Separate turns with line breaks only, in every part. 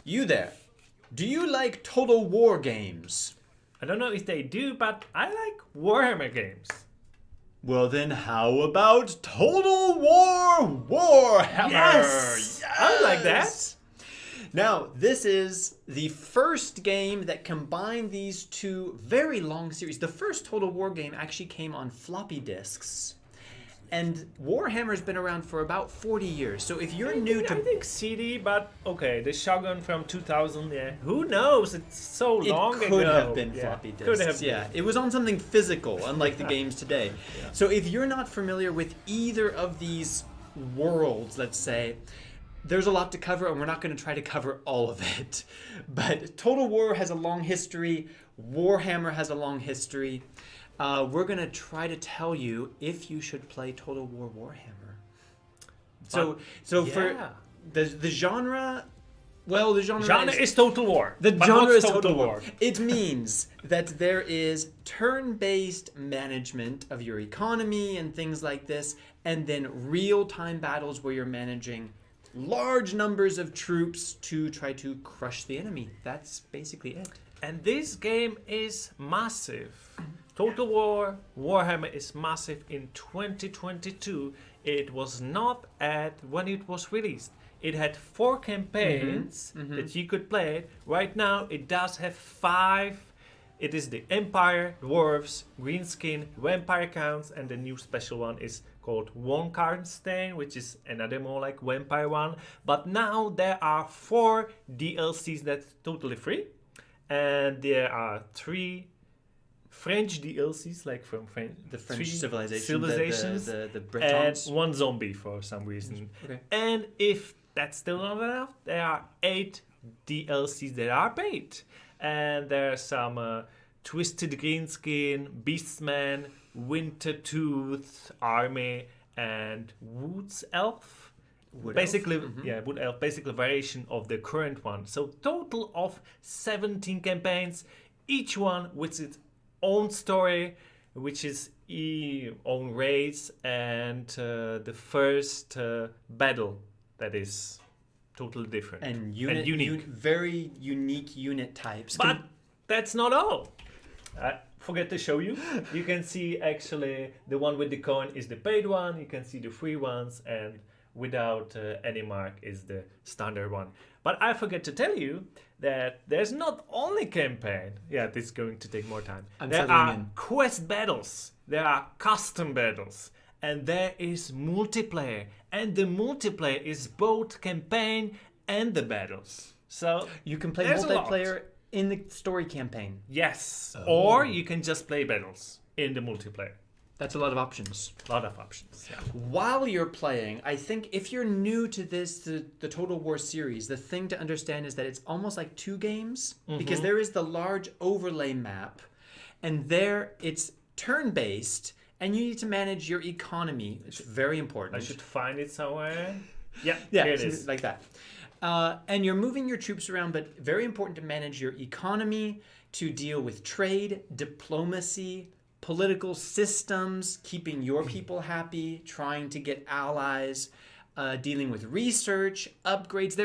You there. Do you like Total War games?
I don't know if they do, but I like Warhammer games.
Well then, how about Total War Warhammer?
Yes! I like that.
Now, this is the first game that combined these two very long series. The first Total War game actually came on floppy disks. And Warhammer's been around for about 40 years. So if you're new to...
I think CD, but okay, the Shogun from 2000, yeah. Who knows? It's so long ago.
It could have been floppy disks.
Could have been.
Yeah, it was on something physical, unlike the games today.
Yeah.
So if you're not familiar with either of these worlds, let's say, there's a lot to cover, and we're not going to try to cover all of it. But Total War has a long history. Warhammer has a long history. We're going to try to tell you if you should play Total War Warhammer. So for the genre, well, the genre
is Total War.
The genre is Total War. It means that there is turn-based management of your economy and things like this, and then real-time battles where you're managing large numbers of troops to try to crush the enemy. That's basically it.
And this game is massive. Total War Warhammer is massive in 2022. It was not at when it was released. It had 4 campaigns that you could play. Right now it does have 5. It is the Empire, Dwarves, Greenskin, Vampire Counts, and the new special one is called Wonkarstein, which is another more like vampire one. But now there are 4 DLCs that's totally free. And there are 3 French DLCs, like from
the French civilizations, the
Bretons, and 1 zombie for some reason.
Okay.
And if that's still not enough, there are 8 DLCs that are paid, and there are some Twisted Greenskin, Beastman, Wintertooth Army, and Woods Elf. Wood Elf, basically variation of the current one. So total of 17 campaigns, each one with its own story, which is own race, and the first battle that is totally different
and
unique.
Very unique unit types.
But that's not all. I forget to show you. You can see actually the one with the coin is the paid one. You can see the free ones, and without any mark is the standard one. But I forget to tell you that there's not only campaign. Yeah, this is going to take more time. There are quest battles. There are custom battles. And there is multiplayer. And the multiplayer is both campaign and the battles. So
you can play multiplayer in the story campaign.
Yes. Or you can just play battles in the multiplayer.
That's a lot of options.
A lot of options, yeah.
While you're playing, I think if you're new to this, the Total War series, the thing to understand is that it's almost like 2 games, because there is the large overlay map, and there it's turn-based, and you need to manage your economy. It's very important.
I should find it somewhere. Yeah,
here
it is.
Like that. And you're moving your troops around, but very important to manage your economy, to deal with trade, diplomacy, political systems, keeping your people happy, trying to get allies, dealing with research, upgrades.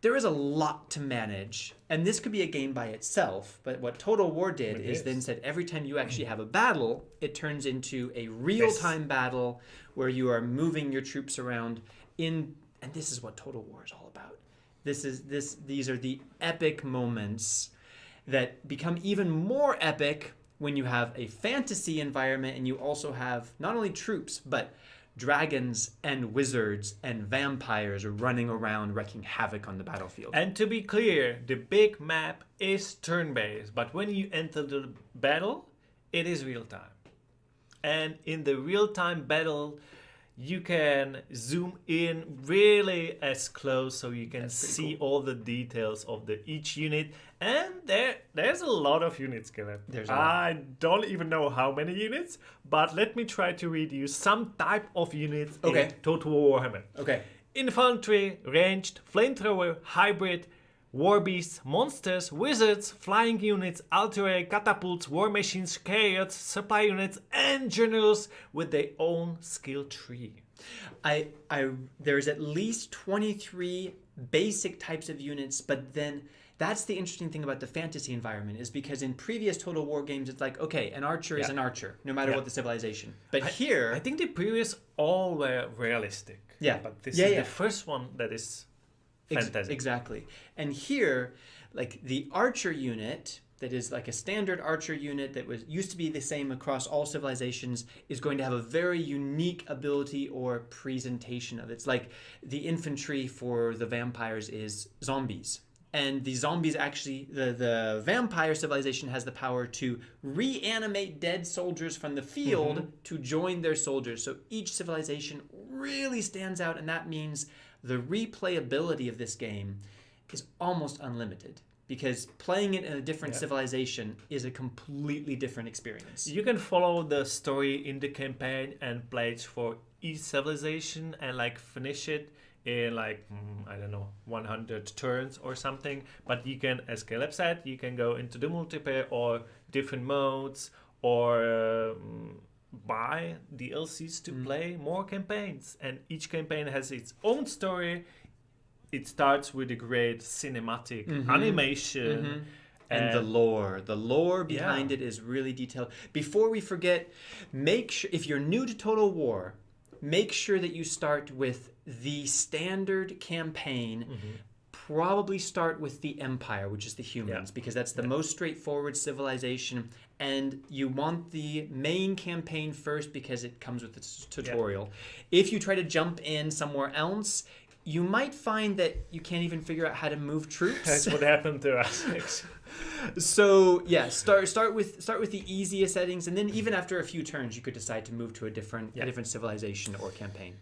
There is a lot to manage, and this could be a game by itself, but what Total War did is then said every time you actually have a battle, it turns into a real-time battle where you are moving your troops around and this is what Total War is all about. These are the epic moments that become even more epic when you have a fantasy environment and you also have not only troops, but dragons and wizards and vampires running around wreaking havoc on the battlefield.
And to be clear, the big map is turn-based, but when you enter the battle, it is real-time. And in the real-time battle, you can zoom in really as close so you can see all the details of each unit. And there's a lot of units, Caleb. I don't even know how many units, but let me try to read you some type of units in Total War Warhammer.
Okay.
Infantry, ranged, flamethrower, hybrid, war beasts, monsters, wizards, flying units, artillery, catapults, war machines, chariots, supply units, and generals with their own skill tree.
There's at least 23 basic types of units, but then that's the interesting thing about the fantasy environment, is because in previous Total War games, it's like, okay, an archer is an archer, no matter what the civilization. But here...
I think the previous all were realistic.
Yeah.
But this is the first one that is fantasy.
Exactly. And here, like the archer unit, that is like a standard archer unit that used to be the same across all civilizations, is going to have a very unique ability or presentation of it. It's like the infantry for the vampires is zombies. And the zombies actually, the vampire civilization has the power to reanimate dead soldiers from the field to join their soldiers. So each civilization really stands out, and that means the replayability of this game is almost unlimited, because playing it in a different civilization is a completely different experience.
You can follow the story in the campaign and play it for each civilization and like finish it in like, I don't know, 100 turns or something. But you can, as Caleb said, you can go into the multiplayer or different modes, or buy DLCs to play more campaigns. And each campaign has its own story. It starts with a great cinematic animation.
And the lore behind it is really detailed. Before we forget, make sure, if you're new to Total War, make sure that you start with the standard campaign. Probably start with the Empire, which is the humans, because that's the most straightforward civilization. And you want the main campaign first because it comes with the tutorial. If you try to jump in somewhere else, you might find that you can't even figure out how to move troops.
That's what happened to us.
So yeah, start with the easiest settings, and then even after a few turns, you could decide to move to a different civilization or campaign.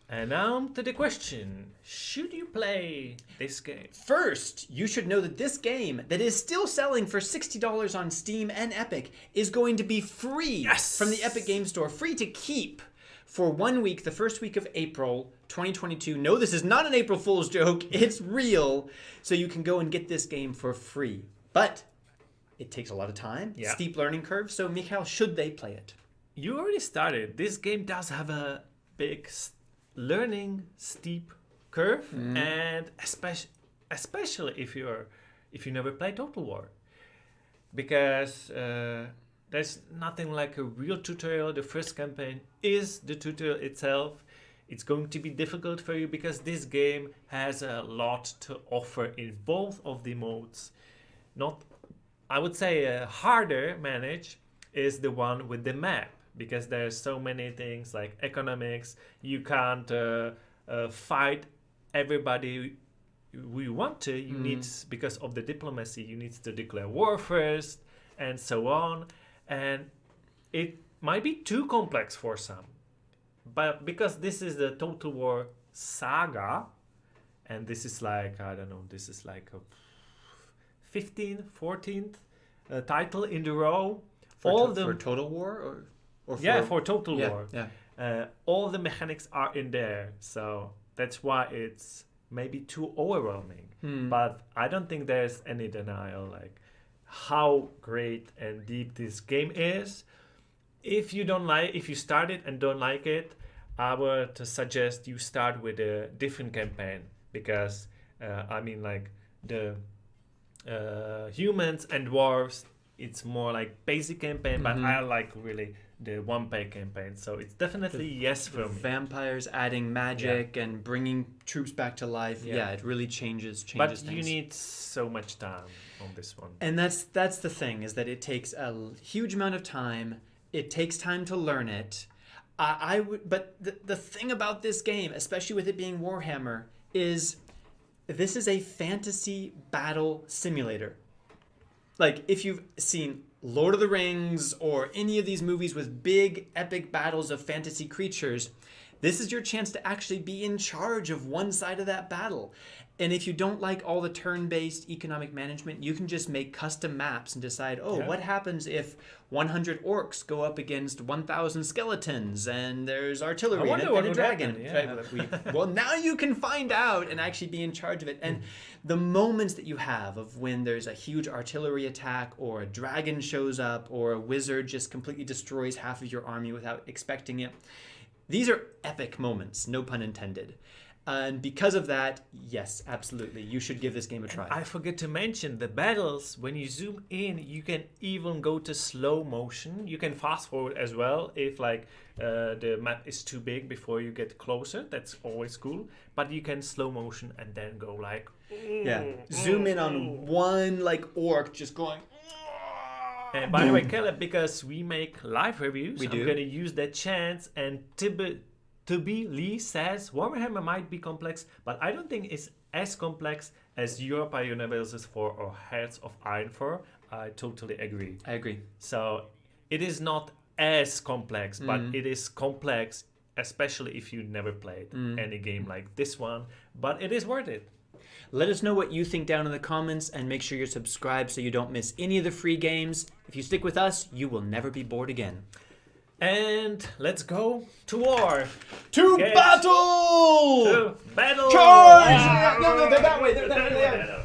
And now to the question: should you play this game?
First, you should know that this game, that is still selling for $60 on Steam and Epic, is going to be free from the Epic Game Store, free to keep for 1 week, the first week of April 2022. No, this is not an April Fool's joke. It's real. So you can go and get this game for free. But it takes a lot of time, steep learning curve. So, Mikhail, should they play it?
You already started. This game does have a big learning steep curve, and especially if you never played Total War, because there's nothing like a real tutorial. The first campaign is the tutorial itself. It's going to be difficult for you because this game has a lot to offer in both of the modes. I would say a harder manage is the one with the map, because there's so many things like economics. You can't fight everybody we want to. You need, because of the diplomacy, you need to declare war first, and so on. And it might be too complex for some. But because this is the Total War saga, and this is like, I don't know, this is like a 15th, 14th title in the row.
For Total War? Or
for Total War.
Yeah.
All the mechanics are in there. So that's why it's maybe too overwhelming. But I don't think there's any denial like how great and deep this game is. If you start it and don't like it, I would suggest you start with a different campaign, because the humans and dwarves, it's more like basic campaign, but I like really the one-page campaign. So it's definitely yes for me.
Vampires adding magic and bringing troops back to life. Yeah, it really changes
but
things.
You need so much time on this one.
And that's the thing, is that it takes a huge amount of time. It takes time to learn it. But the thing about this game, especially with it being Warhammer, is this is a fantasy battle simulator. Like, if you've seen Lord of the Rings or any of these movies with big epic battles of fantasy creatures, this is your chance to actually be in charge of one side of that battle. And if you don't like all the turn-based economic management, you can just make custom maps and decide, what happens if 100 orcs go up against 1,000 skeletons and there's artillery and a dragon? Well, now you can find out and actually be in charge of it. And the moments that you have of when there's a huge artillery attack, or a dragon shows up, or a wizard just completely destroys half of your army without expecting it, these are epic moments, no pun intended. And because of that, yes, absolutely, you should give this game a try.
I forget to mention the battles. When you zoom in, you can even go to slow motion. You can fast forward as well if like the map is too big before you get closer. That's always cool. But you can slow motion and then go like
Zoom in on one like orc just going.
And by the way, Caleb, because we make live reviews,
We do.
I'm gonna use that chance. And Toby Lee says Warhammer might be complex, but I don't think it's as complex as Europa Universalis 4 or Hearts of Iron 4. I totally agree.
I agree.
So it is not as complex, but it is complex, especially if you never played any game like this one. But it is worth it.
Let us know what you think down in the comments, and make sure you're subscribed so you don't miss any of the free games. If you stick with us, you will never be bored again.
And let's go to war.
To
Get
battle!
To battle!
Charge! No, they're that way. They're that way.